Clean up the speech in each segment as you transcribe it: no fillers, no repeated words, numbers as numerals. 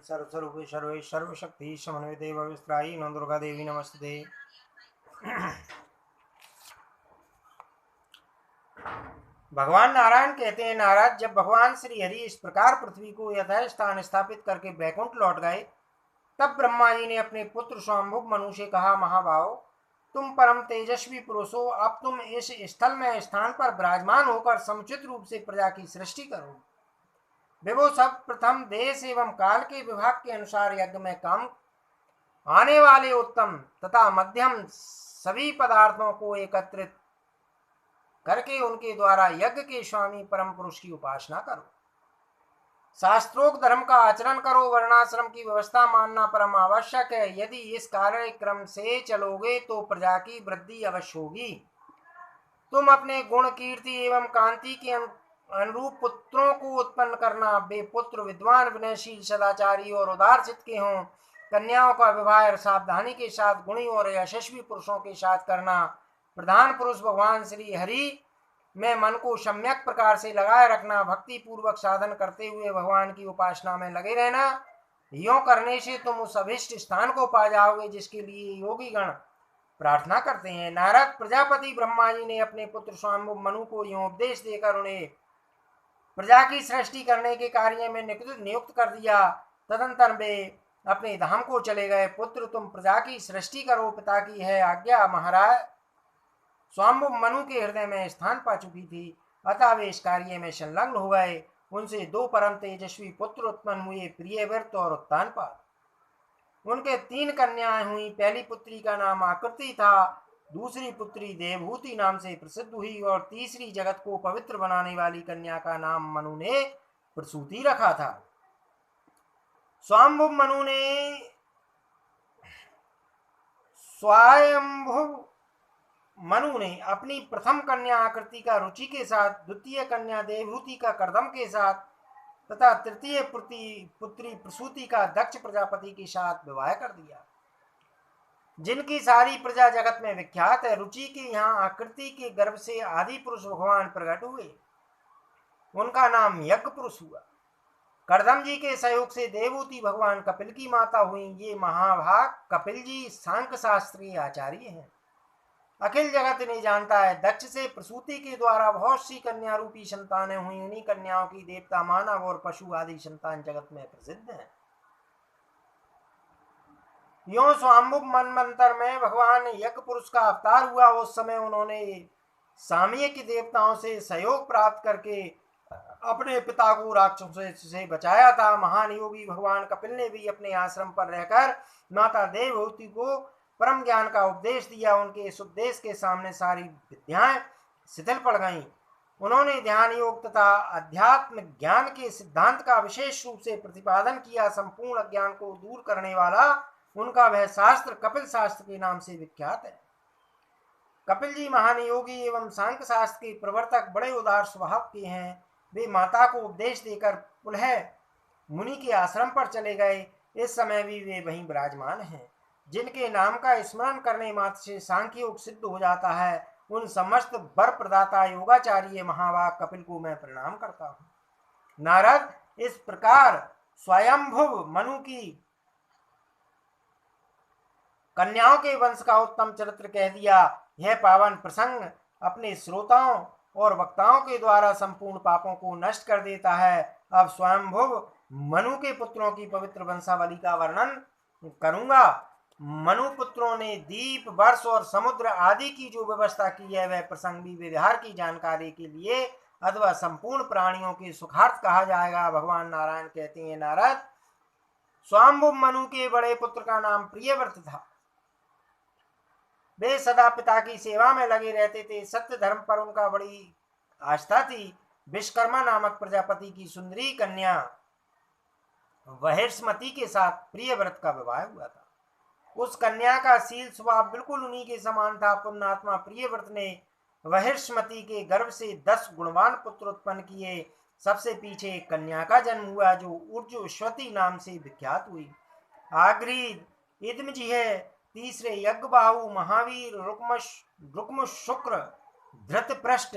सर्वस्वरूपे सर्वे सर्वशक्ति समन्विते भविस्त्रायी नौ दुर्गा देवी नमस्ते। भगवान नारायण कहते हैं, नारद, जब भगवान श्री हरि इस प्रकार पृथ्वी को यथास्थान स्थापित करके बैकुंठ लौट गए, तब ब्रह्मा जी ने अपने पुत्र स्वाम्भुव मनु से कहा, महाभाव, तुम परम तेजस्वी पुरुष हो, अब तुम इस स्थल में स्थान पर विराजमान होकर समुचित रूप से प्रजा की सृष्टि करो। विभो सब प्रथम देश एवं काल के विभाग के अनुसार यज्ञ में काम आने वाले उत्तम तथा मध्यम सभी पदार्थों को एकत्रित करके उनके द्वारा यज्ञ के स्वामी परम पुरुष की उपासना करो। शास्त्रोक्त धर्म का आचरण करो। वर्णाश्रम की व्यवस्था मानना परम आवश्यक है। यदि इस कार्यक्रम से चलोगे तो प्रजा की वृद्धि अवश्य होगी। तुम अपने गुण, कीर्ति एवं कांति के अनुरूप पुत्रों को उत्पन्न करना। वे पुत्र विद्वान, विनयशील, सदाचारी और उदार चित्त के हों। कन्याओं का विवाह सावधानी के साथ गुणी और यशस्वी पुरुषों के साथ करना। प्रधान पुरुष भगवान श्री हरि में मन को सम्यक प्रकार से लगाए रखना। भक्ति पूर्वक साधन करते हुए भगवान की उपासना में लगे रहना। यों करने से तुम उस अभिष्ट स्थान को पा जाओगे जिसके लिए योगी गण प्रार्थना करते हैं। नारद, प्रजापति ब्रह्मा जी ने अपने पुत्र स्वाम्भुव मनु को यों उपदेश देकर उन्हें प्रजा की सृष्टि करने के कार्य में नियुक्त कर दिया। तदंतर वे अपने धाम को चले गए। पुत्र, तुम प्रजा की सृष्टि करो, पिता की है आज्ञा। महाराज स्वाम्भुव मनु के हृदय में स्थान पा चुकी थी, अतः वे इस कार्य में संलग्न हो गए। उनसे दो परम तेजस्वी पुत्र उत्पन्न हुए, प्रियव्रत और उत्तानपाद। उनके 3 कन्याएं हुई। पहली पुत्री का नाम आकृति था, दूसरी पुत्री देवहूति नाम से प्रसिद्ध हुई और तीसरी जगत को पवित्र बनाने वाली कन्या का नाम मनु ने प्रसूति रखा था। स्वाम्भुव मनु ने अपनी प्रथम कन्या आकृति का रुचि के साथ, द्वितीय कन्या देवहूति का कर्दम के साथ तथा तृतीय पुत्री प्रसूति का दक्ष प्रजापति के साथ विवाह कर दिया, जिनकी सारी प्रजा जगत में विख्यात है। रुचि के यहाँ आकृति के गर्भ से आदि पुरुष भगवान प्रकट हुए। उनका नाम यज्ञ पुरुष हुआ। कर्दम जी के सहयोग से देवहूति भगवान कपिल की माता हुई। ये महाभाग कपिल जी सांख्य शास्त्र के आचार्य हैं। अखिल जगत नहीं जानता है, दक्ष से प्रसूति के द्वारा बहुत सी कन्या रूपी संतानें हुई। उन्हीं कन्याओं की देवता, मानव और पशु आदि संतान जगत में प्रसिद्ध हैं। यों स्वाम्भुव मनवंतर में भगवान यज्ञ पुरुष का अवतार हुआ। उस समय उन्होंने सामयिक के देवताओं से सहयोग प्राप्त करके अपने पिता को राक्षसों से बचाया था। महान योगी भगवान कपिल ने भी अपने आश्रम पर रहकर माता देवहूति को परम ज्ञान का उपदेश दिया। उनके इस उपदेश के सामने सारी विद्याएं शिथिल पड़ गईं। उन्होंने ध्यान योग तथा अध्यात्म ज्ञान के सिद्धांत का विशेष रूप से प्रतिपादन किया। संपूर्ण अज्ञान को दूर करने वाला उनका वह शास्त्र कपिल शास्त्र के नाम से विख्यात है। कपिल जी महान योगी एवं सांख्य शास्त्र के प्रवर्तक, बड़े उदार स्वभाव के हैं। वे माता को उपदेश देकर पुनः मुनि के आश्रम पर चले गए। इस समय भी वे वहीं विराजमान हैं। जिनके नाम का स्मरण करने मात्र से सांख्य योग सिद्ध हो जाता है, उन समस्त वर प्रदाता योगाचार्य महाभाग कपिल को मैं प्रणाम करता हूँ। नारद, इस प्रकार स्वयंभुव मनु की कन्याओं के वंश का उत्तम चरित्र कह दिया। यह पावन प्रसंग अपने श्रोताओं और वक्ताओं के द्वारा संपूर्ण पापों को नष्ट कर देता है। अब स्वयंभुव मनु के पुत्रों की पवित्र वंशावली का वर्णन करूंगा। मनु पुत्रों ने दीप, वर्ष और समुद्र आदि की जो व्यवस्था की है, वह प्रसंग भी व्यवहार की जानकारी के लिए अथवा संपूर्ण प्राणियों के सुखार्थ कहा जाएगा। भगवान नारायण कहते हैं, नारद, स्वाम्भुव मनु के बड़े पुत्र का नाम प्रियव्रत था। वे सदा पिता की सेवा में लगे रहते थे। सत्य धर्म पर उनका बड़ी आस्था थी। विश्वकर्मा नामक प्रजापति की सुंदरी कन्या वहिष्मती के साथ प्रियव्रत का विवाह हुआ था। उस कन्या का शील स्वभाव बिल्कुल उन्हीं के समान था। पुण्यात्मा प्रियव्रत ने वहिष्मती के गर्भ से 10 गुणवान पुत्र उत्पन्न किए। सबसे पीछे एक कन्या का जन्म हुआ जो ऊर्ज्वश्वती नाम से विख्यात हुई। आग्रीद, इदमजिह, तीसरे यज्ञबाहु, महावीर, रुक्म शुक्र, धृतपृष्ठ,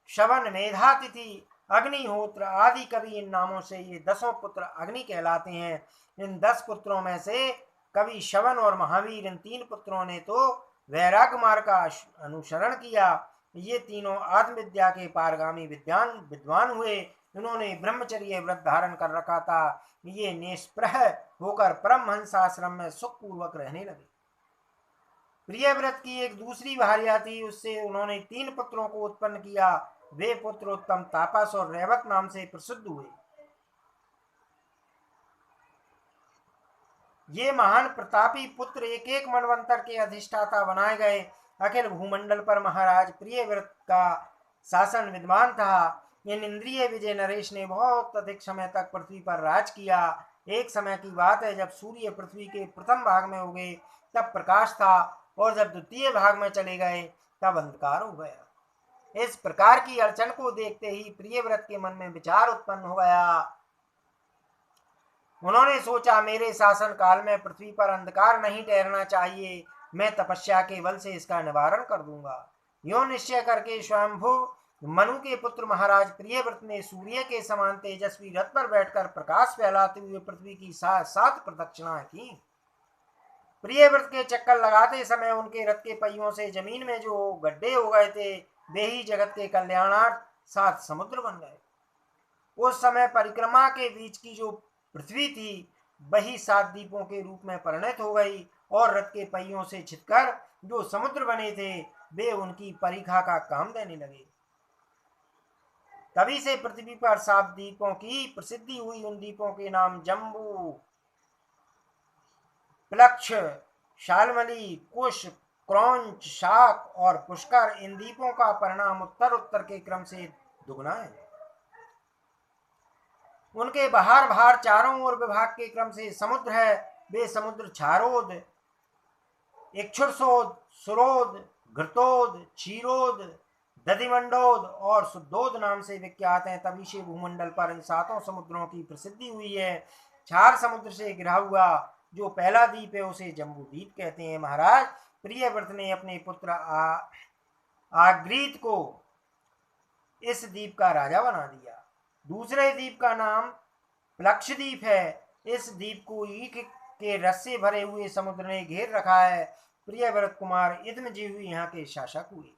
शवन, मेधातिथि अग्निहोत्र आदि कवि इन नामों से ये 10 पुत्र अग्नि कहलाते हैं। इन 10 पुत्रों में से कवि श्रवण और महावीर इन 3 पुत्रों ने तो वैराग्य मार्ग का अनुसरण किया। ये तीनों आत्मविद्या के पारगामी विद्वान हुए। इन्होंने ब्रह्मचर्य व्रत धारण कर रखा था। ये निष्प्रह होकर परमहंस आश्रम में सुख पूर्वक रहने लगे। प्रियव्रत की एक दूसरी भार्या थी, उससे उन्होंने 3 पुत्रों को उत्पन्न किया। वे पुत्र उत्तम, तापस और रेवत नाम से प्रसिद्ध हुए। ये महान प्रतापी पुत्र एक एक मनवंतर के अधिष्ठाता बनाए गए। अखिल भूमंडल पर महाराज प्रियव्रत का शासन विद्यमान था। इन इंद्रिय विजय नरेश ने बहुत अधिक समय तक पृथ्वी पर राज किया। एक समय की बात है, जब सूर्य पृथ्वी के प्रथम भाग में हो गए तब प्रकाश था, और जब द्वितीय भाग में चले गए तब अंधकार हो गया। इस प्रकार की अड़चन को देखते ही प्रियव्रत के मन में विचार उत्पन्न हो गया। उन्होंने सोचा, मेरे शासन काल में पृथ्वी पर अंधकार नहीं ठहरना चाहिए। मैं तपस्या के बल से इसका निवारण कर दूंगा। यो निश्चय करके स्वयंभू मनु के पुत्र महाराज प्रियव्रत ने सूर्य के समान तेजस्वी रथ पर बैठकर प्रकाश फैलाते हुए पृथ्वी की 7 प्रदक्षिणाएं की। प्रियव्रत के चक्कर लगाते समय उनके रथ के पहियों से जमीन में जो गड्ढे हो गए थे, वे ही जगत के कल्याणार्थ 7 समुद्र बन गए। उस समय परिक्रमा के बीच की जो पृथ्वी थी, वही 7 द्वीपों के रूप में परिणत हो गई, और रथ के पहियों से छिदकर जो समुद्र बने थे, वे उनकी परिखा का काम देने लगे। तभी से पृथ्वी पर 7 द्वीपों की प्रसिद्धि हुई। उन द्वीपों के नाम जम्बू, प्लक्ष, शालमली, कुश, क्रौंच, शाक और पुष्कर। इन द्वीपों का परिणाम उत्तर उत्तर के क्रम से दुगना है। उनके बाहर चारों ओर विभाग के क्रम से समुद्र है। वे समुद्र क्षारोद, इक्षुरसोद, सुरोद, घृतोद, क्षीरोद, दधिमंडोद और शुद्धोद नाम से विख्यात हैं। तभी से भूमंडल पर इन 7 समुद्रों की प्रसिद्धि हुई है। 4 समुद्र से घिरा हुआ जो पहला द्वीप है उसे जम्बू द्वीप कहते हैं। महाराज प्रियव्रत ने अपने पुत्र आग्रीत को इस द्वीप का राजा बना दिया। दूसरे द्वीप का नाम प्लक्षद्वीप है। इस द्वीप को ईख के रस से भरे हुए समुद्र ने घेर रखा है। प्रियव्रत कुमार इदमजीव यहाँ के शासक हुए।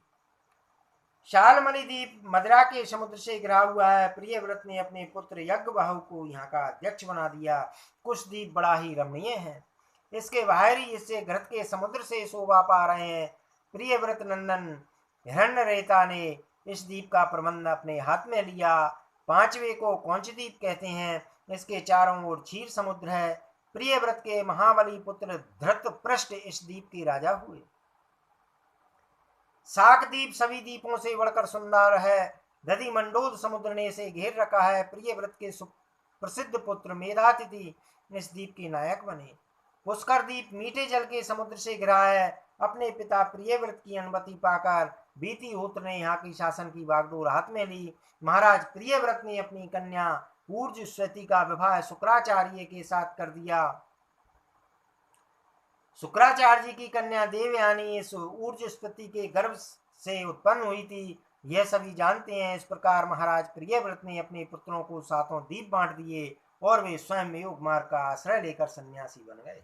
शालमली द्वीप मदिरा के समुद्र से घिरा हुआ है। प्रियव्रत ने अपने पुत्र यज्ञबाहु को यहाँ का अध्यक्ष बना दिया। कुछ द्वीप बड़ा ही रमणीय है। इसके बाहरी हिस्से घृत के समुद्र से शोभा पा रहे हैं। प्रियव्रत नंदन हिरण्यरेता ने इस द्वीप का प्रबंध अपने हाथ में लिया। 5वें को कौंच द्वीप कहते हैं। इसके चारों ओर क्षीर समुद्र है। प्रियव्रत के महाबली पुत्र धृतपृष्ठ इस द्वीप के राजा हुए। शाक द्वीप सभी द्वीपों से बढ़कर सुंदर है। दधिमंडोद समुद्र ने इसे घेर रखा है। प्रियव्रत के प्रसिद्ध पुत्र मेधातिथि इस द्वीप के नायक बने। पुष्कर द्वीप मीठे जल के समुद्र से घिरा है। अपने पिता प्रियव्रत की अनुमति पाकर बीतिहोत्र ने यहाँ की शासन की बागडोर हाथ में ली। महाराज प्रियव्रत ने अपनी कन्या ऊर्जस्वती का विवाह शुक्राचार्य के साथ कर दिया। शुक्राचार्य जी की कन्या देवयानी इस ऊर्जस्वती के गर्भ से उत्पन्न हुई थी। यह सभी जानते हैं। इस प्रकार महाराज प्रियव्रत ने अपने पुत्रों को 7 द्वीप बांट दिए और वे स्वयं योग मार्ग का आश्रय लेकर सन्यासी बन गए।